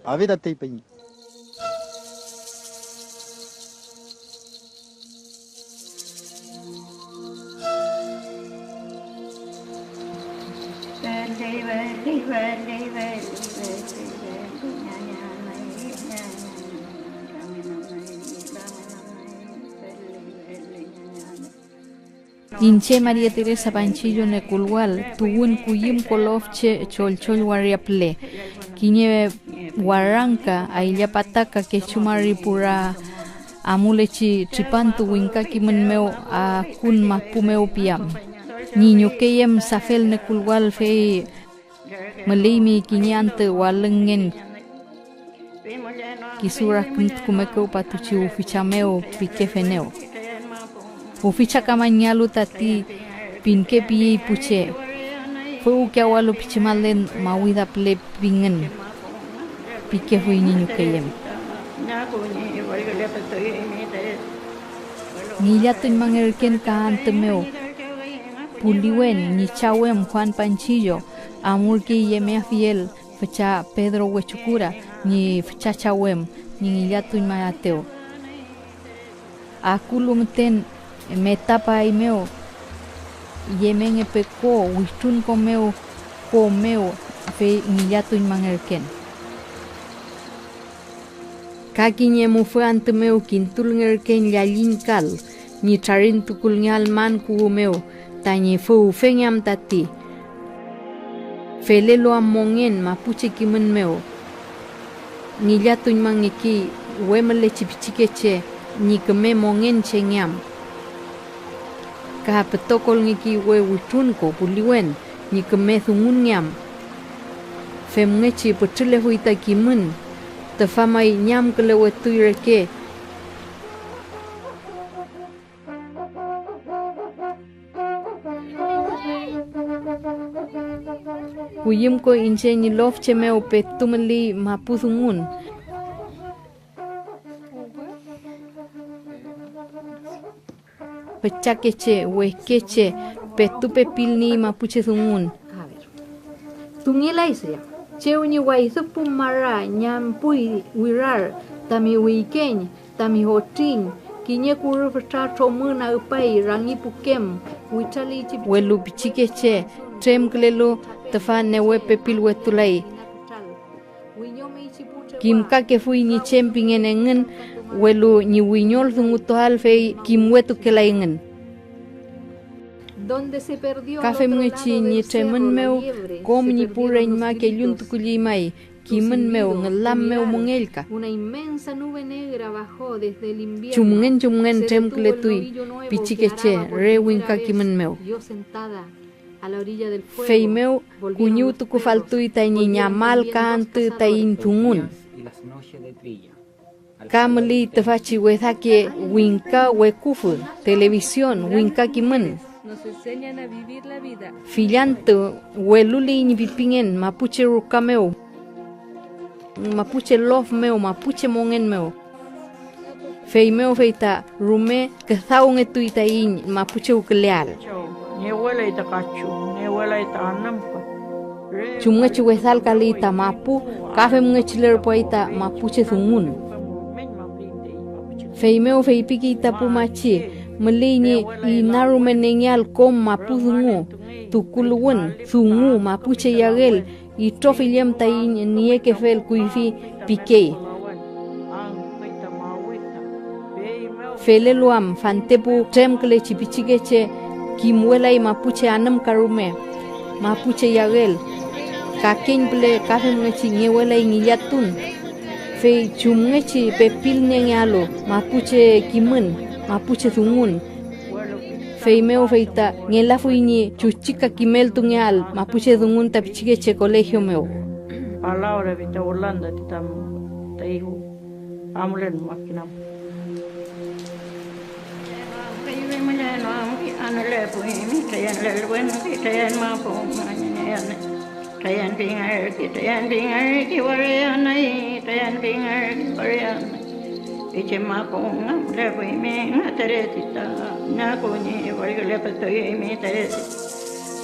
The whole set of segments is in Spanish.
A ver, te peñi. Inche María Teresa Panchillo Neculhual, tuwin kuyim kolofche cholchol wariaple, kiñe Huaranca, Ayllapataca, Quechumari pura amulechi tripantu winkaki menmeu a kun mapumeu piam. Niño keyem safel nekulwal fe melimi kiñante walengen kisura kumekeu patuchi ufichameu pikefeneu. Uficha kamañalu tati pinke pi puche. Fue ukiawalu pichimalen mawida ple pingen. Pike fue niño keyem. Nilatuñ mangerken kaantemeu. Puliwen ni chawem Juan Panchillo. Amulki yemea fiel. Fecha Pedro Huechucura. Ni fecha chawem. Ni nilatuñ mayateo. Akulumten metapa imeo. Yemen epeko. Wistun komeu. Fe nilatuñ mangerken. Kakiñemu fue ante meu quintulnger ken yalin kal, ni charin tukulnyal man kuumeu, tañe fue ufeñam tati. Felelo amongen mapuche kimen meu. Ni yatuñ man eki, wemele chipichikeche, ni keme mongen chenyam. Kahapetokol ngeki we witunko puliwen, ni keme thungunyam. Femngechi pechile huita kimen. Te famay nyam kele wetuireke. Kuyim ko inche ni lofche meo petumeli mapuzungun. Pechakeche, huesqueche, petupe pilni mapuche zungun. Tungila ise. Cheuni waisupu mara nyam pui wirar tami weekend tami hotin kinya kuru fata tromuna upai rangi pukem witali chip welu pichikeche trem klelo tafa newe pepil wetulai kimka ke fui ni chemping enengen welu ni wiñol zunguto alfe kimwetu kelaingen. Kafe mngechi ni tremen meu kom ni pura inma que yuntu kulimai kimen meu ngelam meu mongelka. Una inmensa nube negra bajó desde el invierno. Chumngen trem kletui pichikeche rewinka kimen meu. Fei meu kuñutu kufaltui ta niña mal kantu ta intungun. Kamli tefachi wezake winka wekufu televisión winka kimen. Nos enseñan a vivir la vida. Fillanto, hueluli ni pipingen, mapuche rukameu. Mapuche lof meu, mapuche mongen meu. Fei meu feita, rume, que zaun etuita in, mapuche ukleal. Ni huela ita cachu, ni huela ita anampa. Chumnge chuezal kalita mapu, kafe mnge chiler poita, mapuche zungun. Fei meu fei pikita pumachi. Melini inarumen nenyal kom mapuzungu tukuluwen zungu mapuche yagel y trofiliam tain nieke fel kuifi pique feleluam fantepu tremkle chipichikeche kimwela y mapuche anam karume mapuche yagel kakenple kafemngechi ngewela y ngiyatun fe chumngechi pepil nenyalo mapuche kimen mapuche zungun. Feimeo feita, ngela fuiñi chuchica kimel tungal, mapuche zungun tapichikeche colegio meu. Palabra vita Holanda titam taihu amulen makinam. Vive mañana anale puimi tayan lel bueno tayan mapo mañana tayan pingar ki warianai tayan pingar ki warianai. Iche mapong le puimi teretita na kuni wargale patoy mi tereti.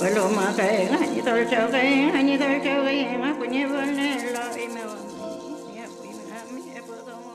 Walo makai ngani tol chawai ngani tol chawai ngakuni volne lo ime. puedo